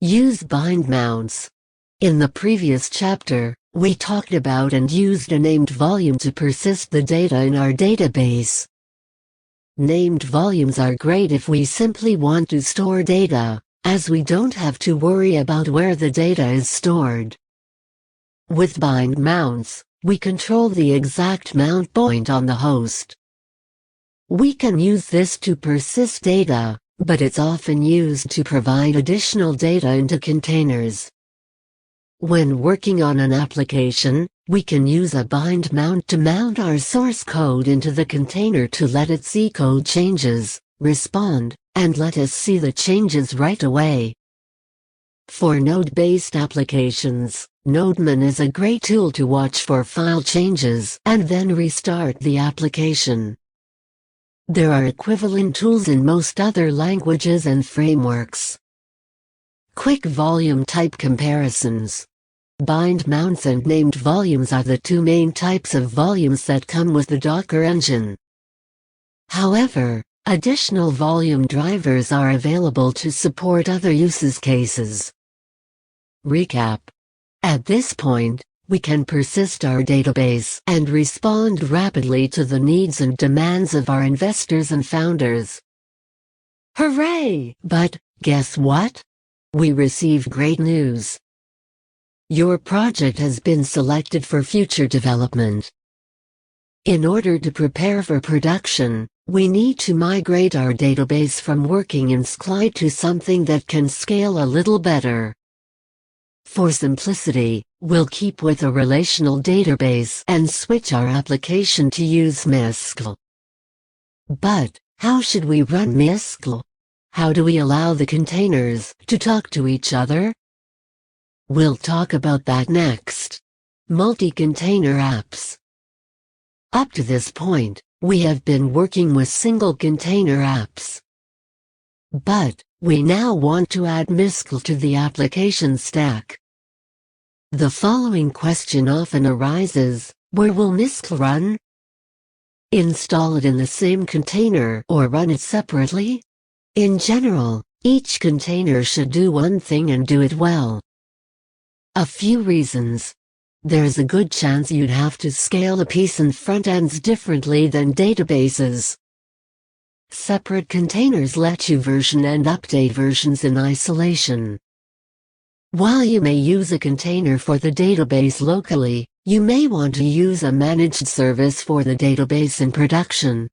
Use bind mounts. In the previous chapter, we talked about and used a named volume to persist the data in our database. Named volumes are great if we simply want to store data, as we don't have to worry about where the data is stored. With bind mounts, we control the exact mount point on the host. We can use this to persist data, but it's often used to provide additional data into containers. When working on an application, we can use a bind mount to mount our source code into the container to let it see code changes, respond, and let us see the changes right away. For node-based applications, Nodeman is a great tool to watch for file changes and then restart the application. There are equivalent tools in most other languages and frameworks. Quick volume type comparisons. Bind mounts and named volumes are the two main types of volumes that come with the Docker engine. However, additional volume drivers are available to support other use cases. Recap. At this point, we can persist our database and respond rapidly to the needs and demands of our investors and founders. Hooray! But, guess what? We receive great news. Your project has been selected for future development. In order to prepare for production, we need to migrate our database from working in Sclide to something that can scale a little better. For simplicity, we'll keep with a relational database and switch our application to use MySQL. But, how should we run MySQL? How do we allow the containers to talk to each other? We'll talk about that next. Multi-container apps. Up to this point, we have been working with single container apps. But, we now want to add MySQL to the application stack. The following question often arises: where will MySQL run? Install it in the same container or run it separately? In general, each container should do one thing and do it well. A few reasons. There's a good chance you'd have to scale a piece and front ends differently than databases. Separate containers let you version and update versions in isolation. While you may use a container for the database locally, you may want to use a managed service for the database in production.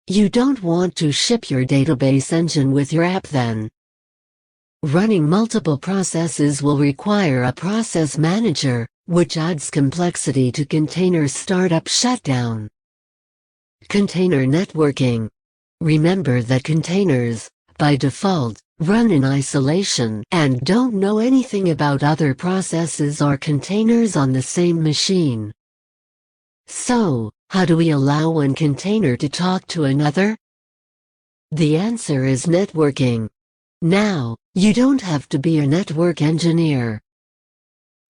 You don't want to ship your database engine with your app then. Running multiple processes will require a process manager, which adds complexity to container startup shutdown. Container networking. Remember that containers, by default, run in isolation and don't know anything about other processes or containers on the same machine. So, how do we allow one container to talk to another? The answer is networking. Now, you don't have to be a network engineer.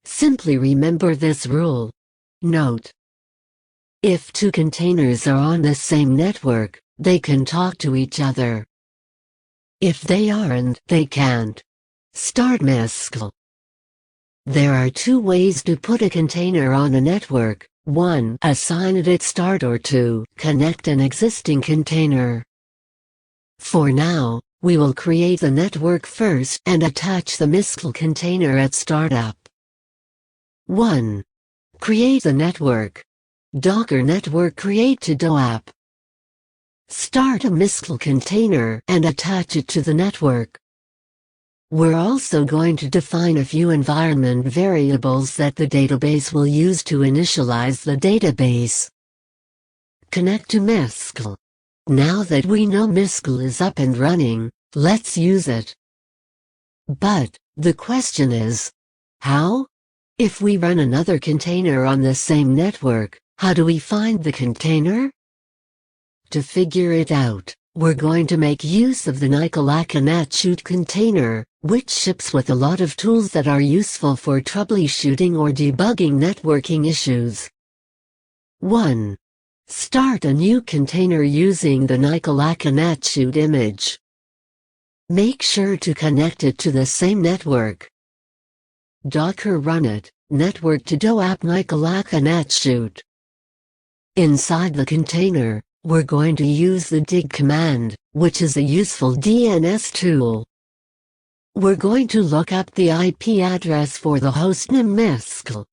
Simply remember this rule. Note: if two containers are on the same network, they can talk to each other. If they aren't, they can't. Start MySQL. There are two ways to put a container on a network: 1. Assign it its start, or 2. Connect an existing container. For now, we will create the network first and attach the MySQL container at startup. 1. Create the network. Docker network create to doapp. Start a MySQL container and attach it to the network. We're also going to define a few environment variables that the database will use to initialize the database. Connect to MySQL. Now that we know MySQL is up and running, let's use it. But, the question is, how? If we run another container on the same network, how do we find the container? To figure it out, we're going to make use of the Untitled container, which ships with a lot of tools that are useful for troubleshooting or debugging networking issues. 1. Start a new container using the Untitled image. Make sure to connect it to the same network. Docker run it, network to do app shoot. Inside the container, we're going to use the dig command, which is a useful DNS tool. We're going to look up the IP address for the hostname miscl.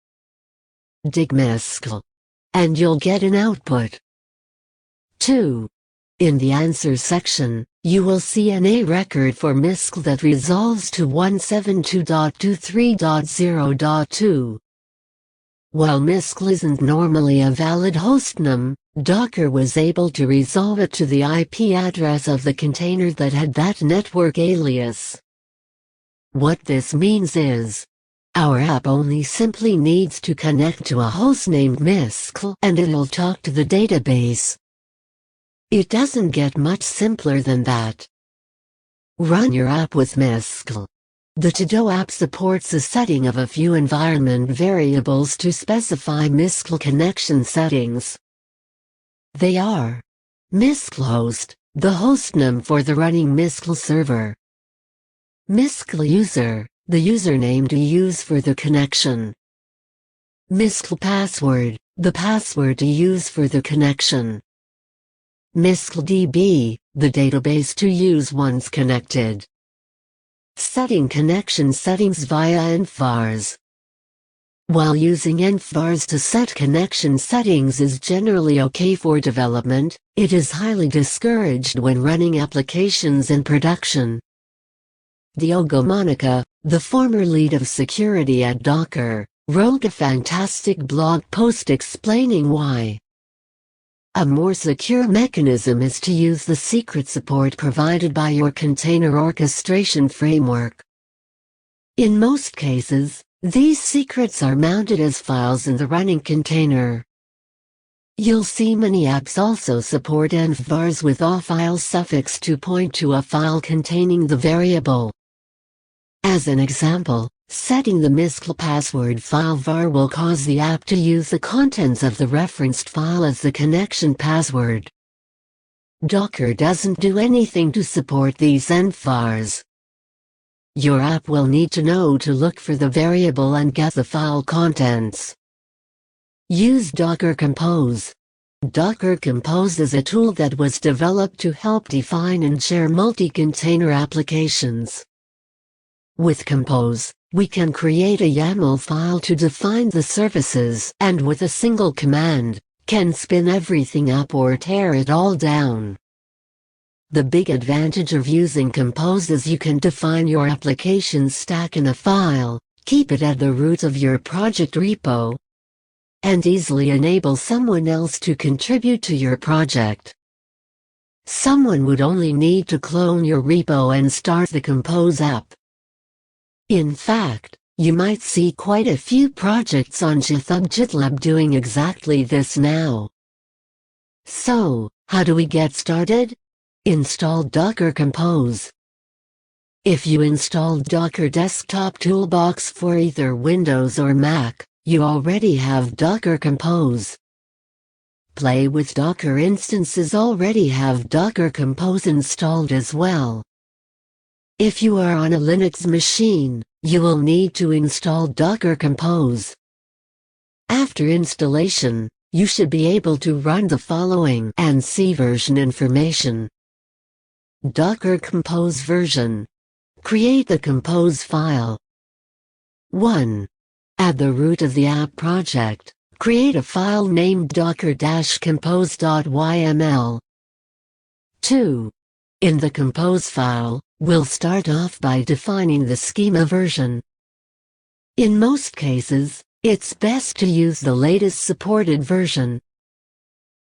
Dig miscl. And you'll get an output. 2. In the answers section, you will see an A record for miscl that resolves to 172.23.0.2. While miscl isn't normally a valid hostname, Docker was able to resolve it to the IP address of the container that had that network alias. What this means is, our app only simply needs to connect to a host named miscl and it'll talk to the database. It doesn't get much simpler than that. Run your app with miscl. The to-do app supports the setting of a few environment variables to specify miscl connection settings. They are miscl host, the hostname for the running miscl server. miscl user, the username to use for the connection. miscl password, the password to use for the connection. miscl DB, the database to use once connected. Setting connection settings via Vars. While using Vars to set connection settings is generally okay for development, it is highly discouraged when running applications in production. Diogo Monica, the former lead of security at Docker, wrote a fantastic blog post explaining why. A more secure mechanism is to use the secret support provided by your container orchestration framework. In most cases, these secrets are mounted as files in the running container. You'll see many apps also support Vars with a file suffix to point to a file containing the variable. As an example, setting the miscl password file var will cause the app to use the contents of the referenced file as the connection password. Docker doesn't do anything to support these vars. Your app will need to know to look for the variable and get the file contents. Use Docker Compose. Docker Compose is a tool that was developed to help define and share multi-container applications. With Compose, we can create a YAML file to define the services and with a single command, can spin everything up or tear it all down. The big advantage of using Compose is you can define your application stack in a file, keep it at the root of your project repo, and easily enable someone else to contribute to your project. Someone would only need to clone your repo and start the Compose app. In fact, you might see quite a few projects on GitLab doing exactly this now. So, how do we get started? Install Docker Compose. If you installed Docker Desktop Toolbox for either Windows or Mac, you already have Docker Compose. Play with Docker instances already have Docker Compose installed as well. If you are on a Linux machine, you will need to install Docker Compose. After installation, you should be able to run the following and see version information. Docker Compose version. Create the Compose file. 1. At the root of the app project, create a file named docker-compose.yml. 2. In the Compose file, we'll start off by defining the schema version. In most cases, it's best to use the latest supported version.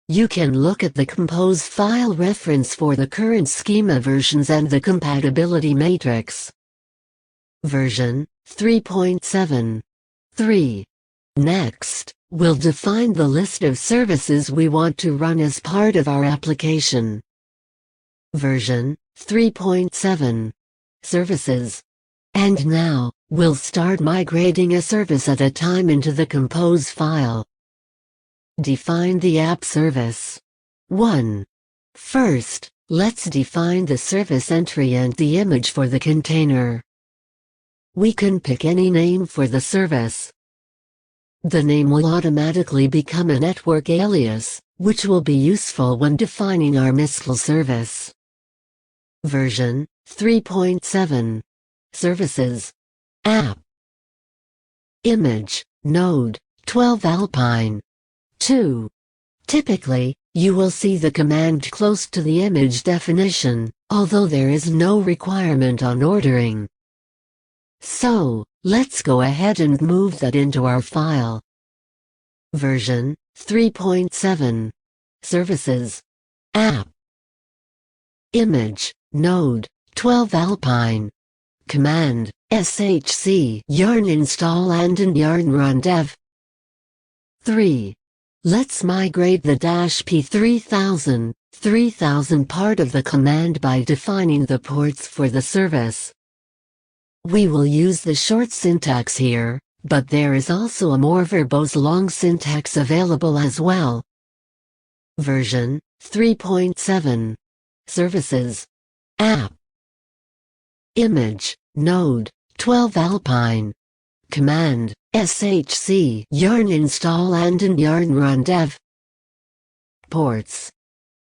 You can look at the Compose file reference for the current schema versions and the compatibility matrix. Version 3.7. 3. Next, we'll define the list of services we want to run as part of our application. Version 3.7. Services. And now, we'll start migrating a service at a time into the Compose file. Define the app service. 1. First, let's define the service entry and the image for the container. We can pick any name for the service. The name will automatically become a network alias, which will be useful when defining our MySQL service. Version 3.7. Services. App. Image, Node, 12 Alpine. 2. Typically, you will see the command close to the image definition, although there is no requirement on ordering. So, let's go ahead and move that into our file. Version 3.7. Services. App. Image, Node, 12 Alpine. Command, shc yarn install and yarn run dev. 3. Let's migrate the -p3000 part of the command by defining the ports for the service. We will use the short syntax here, but there is also a more verbose long syntax available as well. Version 3.7. Services. App. Image, Node, 12 Alpine. Command, shc yarn install and yarn run dev. Ports.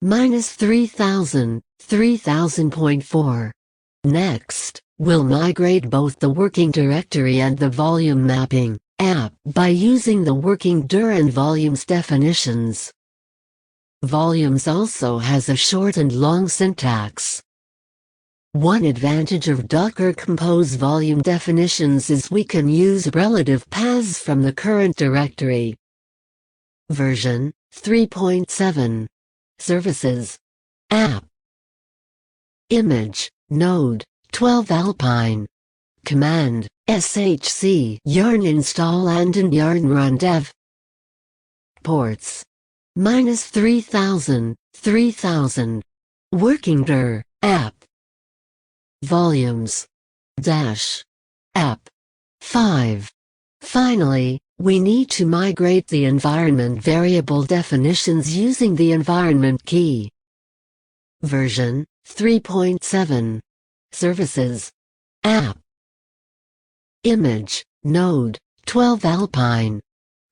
-3000, 3000.4. Next, we'll migrate both the working directory and the volume mapping, app, by using the working dir and volumes definitions. Volumes also has a short and long syntax. One advantage of Docker Compose volume definitions is we can use relative paths from the current directory. Version 3.7. Services. App. Image, Node, 12 Alpine. Command, shc yarn install and yarn run dev. Ports. -3000, 3000. Working dir, app. Volumes. -app. 5. Finally, we need to migrate the environment variable definitions using the environment key. Version 3.7. Services. App. Image, Node, 12 Alpine.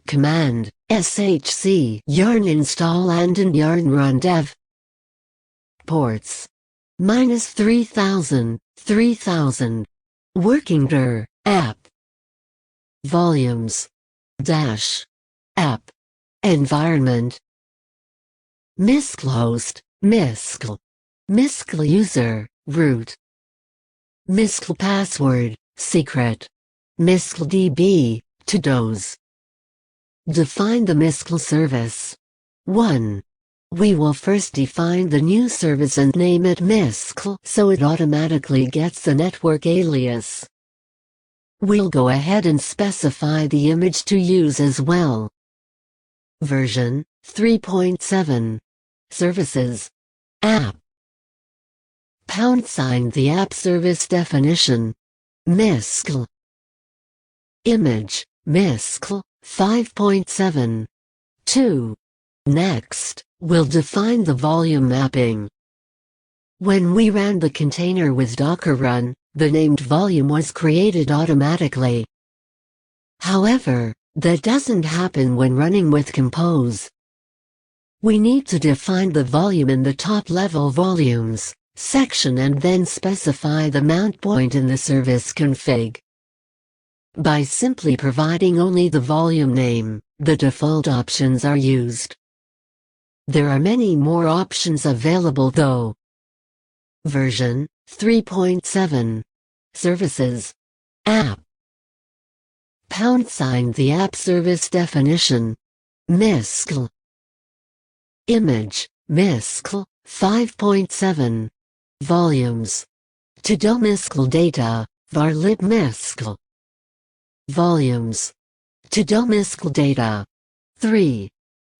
Command, shc yarn install and yarn run dev. Ports. -3000, 3000. Working dir, app. Volumes. -app. Environment. MySQL host, MySQL. MySQL user, root. MySQL password, secret. MySQL DB, to-dos. Define the MySQL service. 1. We will first define the new service and name it MySQL so it automatically gets the network alias. We'll go ahead and specify the image to use as well. Version 3.7. Services. App. # the app service definition. MySQL. Image, MySQL, 5.7. 2. Next, we'll define the volume mapping. When we ran the container with Docker run, the named volume was created automatically. However, that doesn't happen when running with Compose. We need to define the volume in the top-level volumes section and then specify the mount point in the service config. By simply providing only the volume name, the default options are used. There are many more options available though. Version 3.7. Services. App. # the app service definition. MySQL. Image, MySQL, 5.7. Volumes. To-do MySQL data, var lib MySQL. Volumes. To-do MySQL data. 3.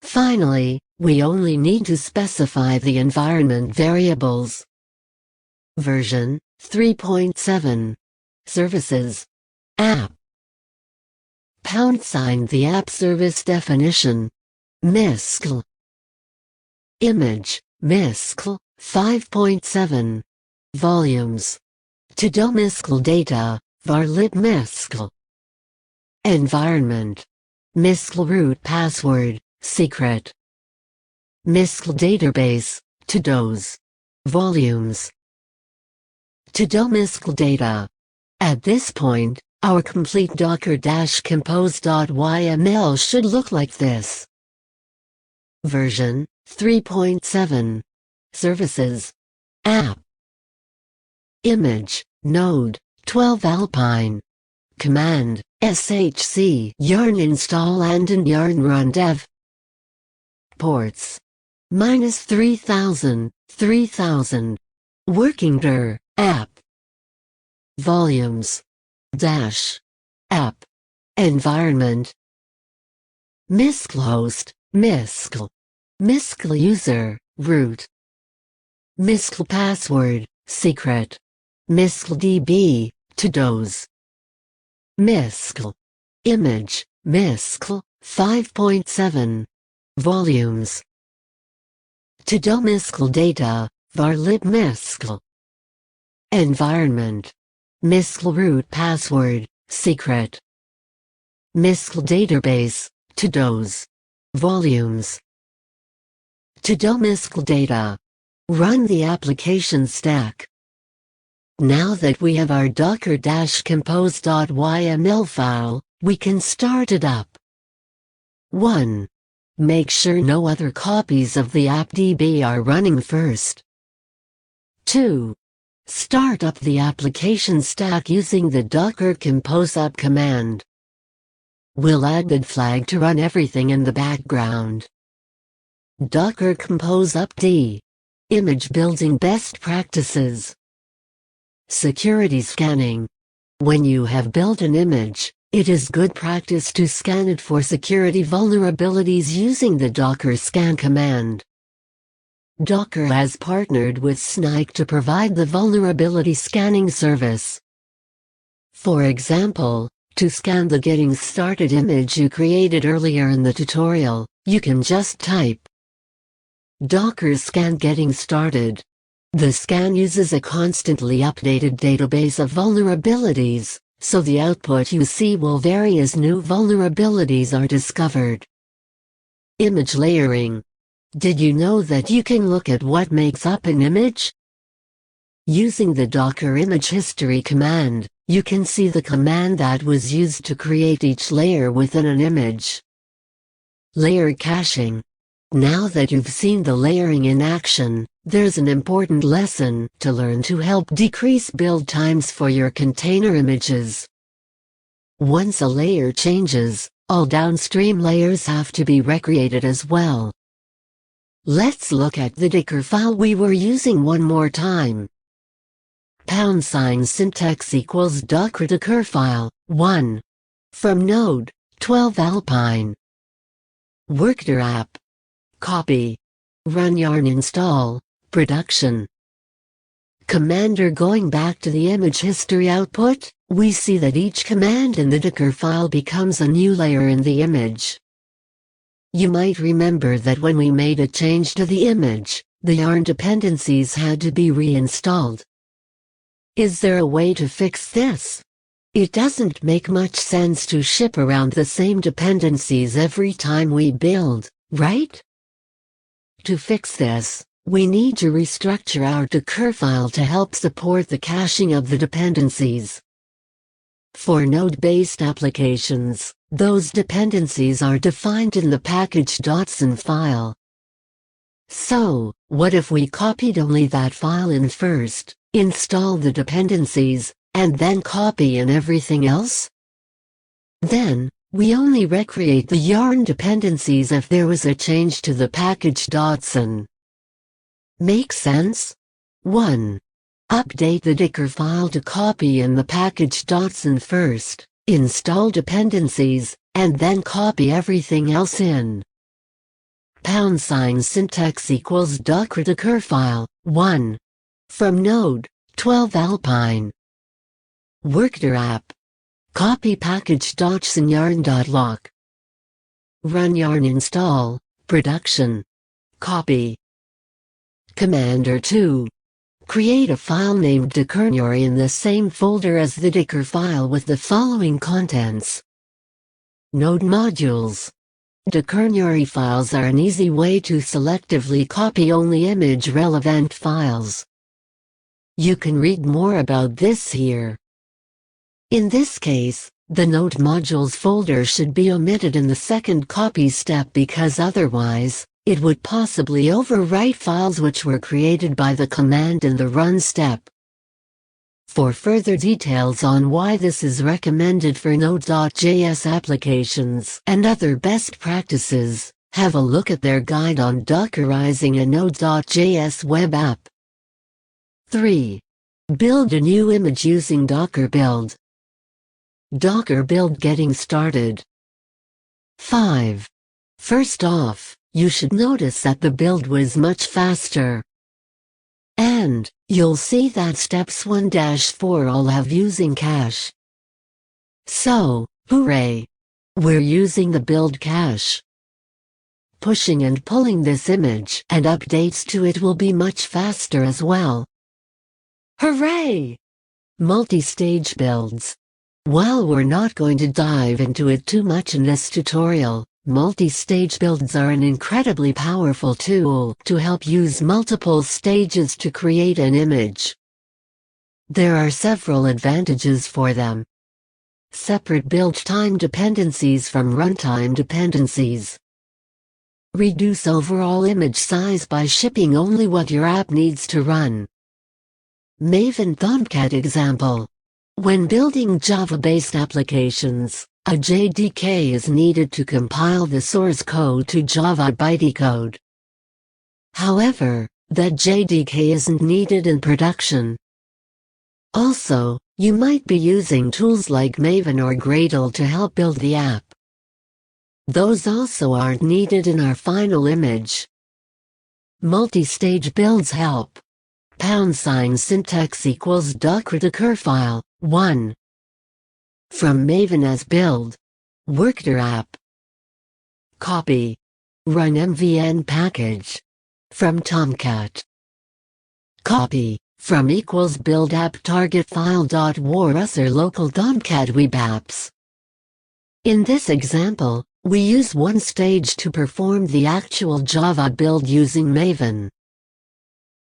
Finally, we only need to specify the environment variables. Version 3.7. Services. App. # the app service definition. MySQL. Image, MySQL, 5.7. Volumes. To domescal data, var lib miscal. Environment. Miscal root password, secret. Miscal database, to dos. Volumes. To domescal data. At this point, our complete docker-compose.yml should look like this. Version 3.7. Services. App. Image, Node, 12 Alpine. Command, shc yarn install and yarn run dev. Ports. -3000, 3000. Working dir, app. Volumes. Dash. App. Environment. Miscal host, miscal. Miscal user, root. Miscal password, secret. Miscal db, to dos. Miscal. Image, miscal, 5.7. Volumes. To domescal data, var lib miscal. Environment. Miscal root password, secret. Miscal database, to dos. Volumes. To domescal data. Run the application stack. Now that we have our docker-compose.yml file, we can start it up. 1. Make sure no other copies of the appdb are running first. 2. Start up the application stack using the docker compose up command. We'll add the flag to run everything in the background. Docker compose up d. Image building best practices. Security scanning. When you have built an image, it is good practice to scan it for security vulnerabilities using the docker scan command. Docker has partnered with Snike to provide the vulnerability scanning service. For example, to scan the getting started image you created earlier in the tutorial, you can just type docker scan getting started. The scan uses a constantly updated database of vulnerabilities, so the output you see will vary as new vulnerabilities are discovered. Image layering. Did you know that you can look at what makes up an image? Using the Docker image history command, you can see the command that was used to create each layer within an image. Layer caching. Now that you've seen the layering in action, there's an important lesson to learn to help decrease build times for your container images. Once a layer changes, all downstream layers have to be recreated as well. Let's look at the Docker file we were using one more time. # syntax equals docker file, 1. From node, 12 Alpine. Workdir app. Copy. Run yarn install, production. Commander. Going back to the image history output, we see that each command in the Docker file becomes a new layer in the image. You might remember that when we made a change to the image, the yarn dependencies had to be reinstalled. Is there a way to fix this? It doesn't make much sense to ship around the same dependencies every time we build, right? To fix this, we need to restructure our Docker file to help support the caching of the dependencies. For node-based applications, those dependencies are defined in the package.sin file. So, what if we copied only that file in first, install the dependencies, and then copy in everything else? Then, we only recreate the yarn dependencies if there was a change to the package.sin. Make sense? 1. Update the Docker file to copy in the package.sin first, install dependencies, and then copy everything else in. # syntax equals docker file, 1. From node, 12 Alpine. Workdir app. Copy package.sin yarn.lock. Run yarn install, production. Copy. Command or 2. Create a file named Docker in the same folder as the Docker file with the following contents. Node modules. Docker files are an easy way to selectively copy only image-relevant files. You can read more about this here. In this case, the Node modules folder should be omitted in the second copy step because otherwise, it would possibly overwrite files which were created by the command in the run step. For further details on why this is recommended for Node.js applications and other best practices, have a look at their guide on Dockerizing a Node.js web app. 3. Build a new image using Docker build. Docker build getting started. 5. First off, you should notice that the build was much faster. And you'll see that steps 1-4 all have using cache. So, hooray! We're using the build cache. Pushing and pulling this image and updates to it will be much faster as well. Hooray! Multi-stage builds. While we're not going to dive into it too much in this tutorial, multi-stage builds are an incredibly powerful tool to help use multiple stages to create an image. There are several advantages for them. Separate build time dependencies from runtime dependencies. Reduce overall image size by shipping only what your app needs to run. Maven Tomcat example. When building Java-based applications, a JDK is needed to compile the source code to Java bytecode. However, that JDK isn't needed in production. Also, you might be using tools like Maven or Gradle to help build the app. Those also aren't needed in our final image. Multi-stage builds help. # syntax equals Docker file, 1. From Maven as build. Worked app. Copy. Run MVN package. From Tomcat. Copy. From equals build app target file.wars or local Tomcat web apps. In this example, we use one stage to perform the actual Java build using Maven.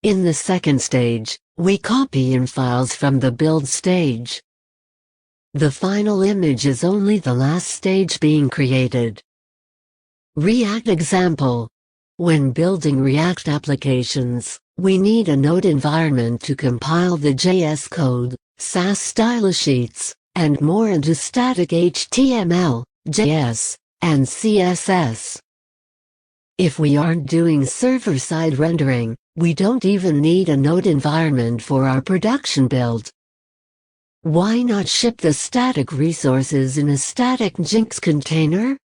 In the second stage, we copy in files from the build stage. The final image is only the last stage being created. React example. When building React applications, we need a Node environment to compile the JS code, Sass style sheets, and more into static HTML, JS, and CSS. If we aren't doing server-side rendering, we don't even need a Node environment for our production build. Why not ship the static resources in a static Jinx container?